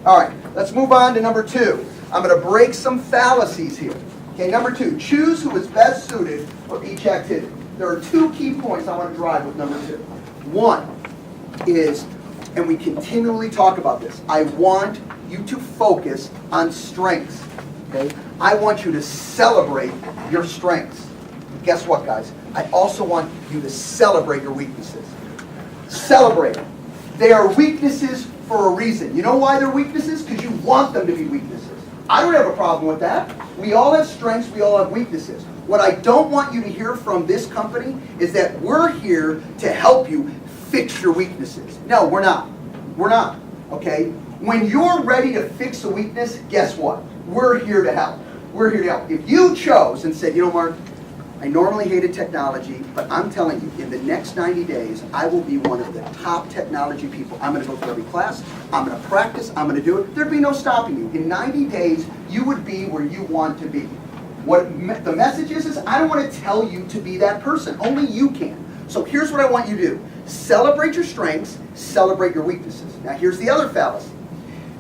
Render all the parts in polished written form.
All right, let's move on to number 2. I'm going to break some fallacies here. Okay, number 2, choose who is best suited for each activity. There are 2 key points I want to drive with number 2. One is, and we continually talk about this, I want you to focus on strengths. Okay? I want you to celebrate your strengths. Guess what, guys? I also want you to celebrate your weaknesses. Celebrate them. They are weaknesses for a reason. You know why they're weaknesses? Because you want them to be weaknesses. I don't have a problem with that. We all have strengths, we all have weaknesses. What I don't want you to hear from this company is that we're here to help you fix your weaknesses. No, we're not. We're not, okay? When you're ready to fix a weakness, guess what? We're here to help. We're here to help. If you chose and said, you know, Mark, I normally hated technology, but I'm telling you, in the next 90 days, I will be one of the top technology people. I'm going to go through every class. I'm going to practice. I'm going to do it. There'd be no stopping you. In 90 days, you would be where you want to be. What the message is I don't want to tell you to be that person. Only you can. So here's what I want you to do. Celebrate your strengths. Celebrate your weaknesses. Now here's the other fallacy.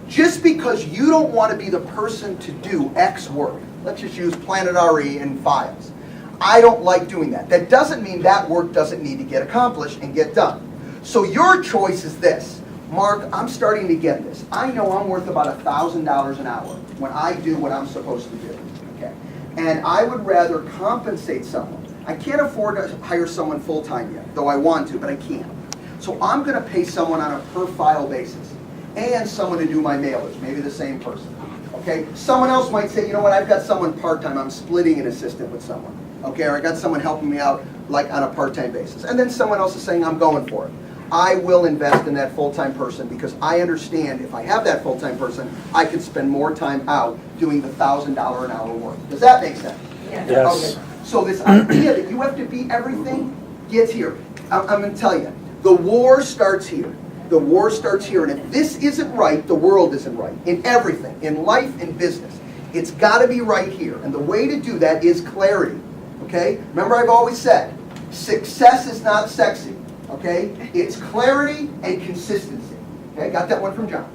Just because you don't want to be the person to do X work, let's just use Planet RE and files. I don't like doing that. That doesn't mean that work doesn't need to get accomplished and get done. So your choice is this. Mark, I'm starting to get this. I know I'm worth about $1,000 an hour when I do what I'm supposed to do. Okay? And I would rather compensate someone. I can't afford to hire someone full-time yet, though I want to, but I can't. So I'm going to pay someone on a per-file basis and someone to do my mailers, maybe the same person. Okay? Someone else might say, you know what, I've got someone part-time. I'm splitting an assistant with someone. Okay, or I got someone helping me out like on a part-time basis. And then someone else is saying, I'm going for it. I will invest in that full-time person because I understand if I have that full-time person, I can spend more time out doing the $1,000 an hour work. Does that make sense? Yes. Okay. So this idea that you have to be everything gets here. I'm going to tell you, the war starts here. The war starts here. And if this isn't right, the world isn't right. In everything, in life, in business. It's got to be right here. And the way to do that is clarity. Okay? Remember I've always said, success is not sexy. Okay? It's clarity and consistency. Okay? Got that one from John.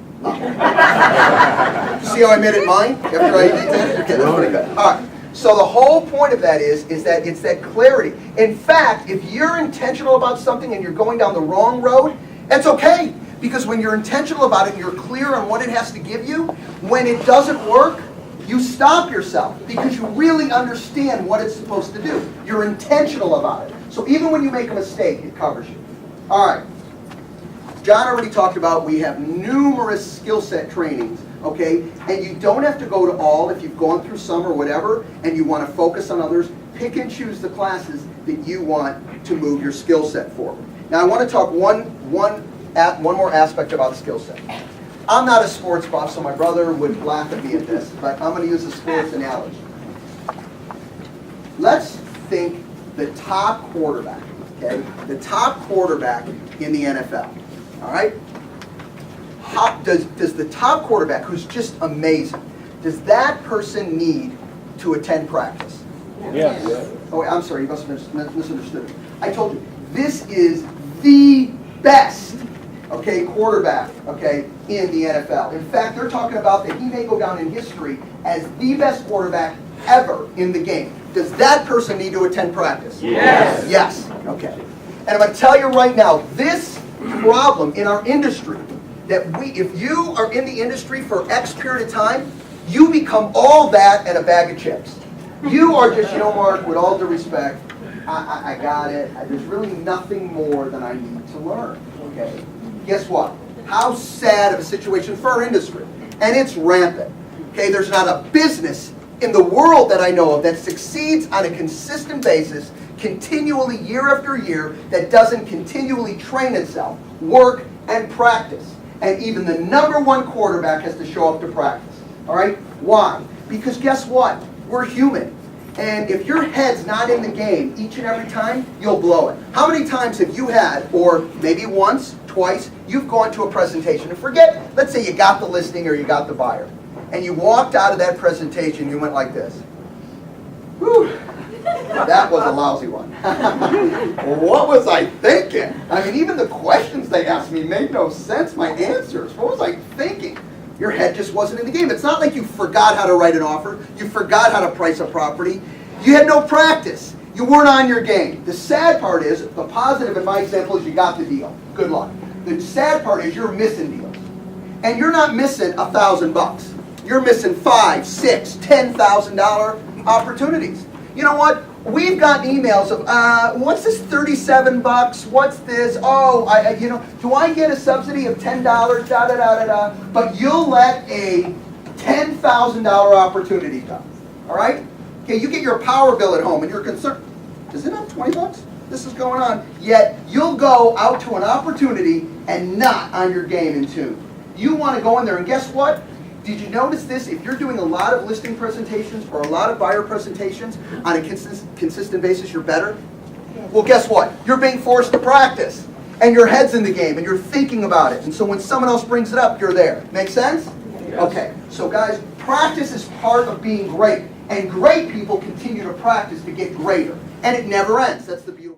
See how I made it mine after I did that? Okay, that's pretty good. All right. So the whole point of that is that it's that clarity. In fact, if you're intentional about something and you're going down the wrong road, that's okay. Because when you're intentional about it and you're clear on what it has to give you, when it doesn't work, you stop yourself because you really understand what it's supposed to do. You're intentional about it. So even when you make a mistake, it covers you. All right. John already talked about we have numerous skill set trainings, okay? And you don't have to go to all if you've gone through some or whatever and you want to focus on others. Pick and choose the classes that you want to move your skill set forward. Now I want to talk one more aspect about skill set. I'm not a sports buff, so my brother would laugh at me at this, but I'm going to use a sports analogy. Let's think the top quarterback, okay? The top quarterback in the NFL, all right? Does the top quarterback, who's just amazing, does that person need to attend practice? Yes. Oh, I'm sorry, you must have misunderstood me. I told you, this is the best, okay, quarterback, okay, in the NFL. In fact, they're talking about that he may go down in history as the best quarterback ever in the game. Does that person need to attend practice? Yes. Yes. Okay. And I'm going to tell you right now, this problem in our industry, that if you are in the industry for X period of time, you become all that and a bag of chips. You are just, you know, Mark, with all due respect, I got it. There's really nothing more than I need to learn. Okay. Guess what? How sad of a situation for our industry. And it's rampant. Okay, there's not a business in the world that I know of that succeeds on a consistent basis, continually year after year, that doesn't continually train itself, work, and practice. And even the #1 quarterback has to show up to practice. All right? Why? Because guess what? We're human. And if your head's not in the game each and every time, you'll blow it. How many times have you had, or maybe once, twice, you've gone to a presentation and forget, let's say you got the listing or you got the buyer, and you walked out of that presentation, you went like this. Whew, that was a lousy one. What was I thinking? I mean, even the questions they asked me made no sense, my answers. What was I thinking? Your head just wasn't in the game. It's not like you forgot how to write an offer. You forgot how to price a property. You had no practice. You weren't on your game. The sad part is, the positive in my example is you got the deal. Good luck. The sad part is you're missing deals. And you're not missing $1,000. You're missing $5,000, $6,000, $10,000 opportunities. You know what? We've gotten emails of, what's this 37 bucks? What's this? Oh, do I get a subsidy of $10? Da da da da da. But you'll let a $10,000 opportunity go. All right? Okay, you get your power bill at home and you're concerned. Does it have 20 bucks? This is going on. Yet you'll go out to an opportunity and not on your game in tune. You want to go in there, and guess what? Did you notice this? If you're doing a lot of listing presentations or a lot of buyer presentations on a consistent basis, you're better? Well, guess what? You're being forced to practice. And your head's in the game, and you're thinking about it. And so when someone else brings it up, you're there. Make sense? Yes. Okay. So guys, practice is part of being great. And great people continue to practice to get greater. And it never ends. That's the beautiful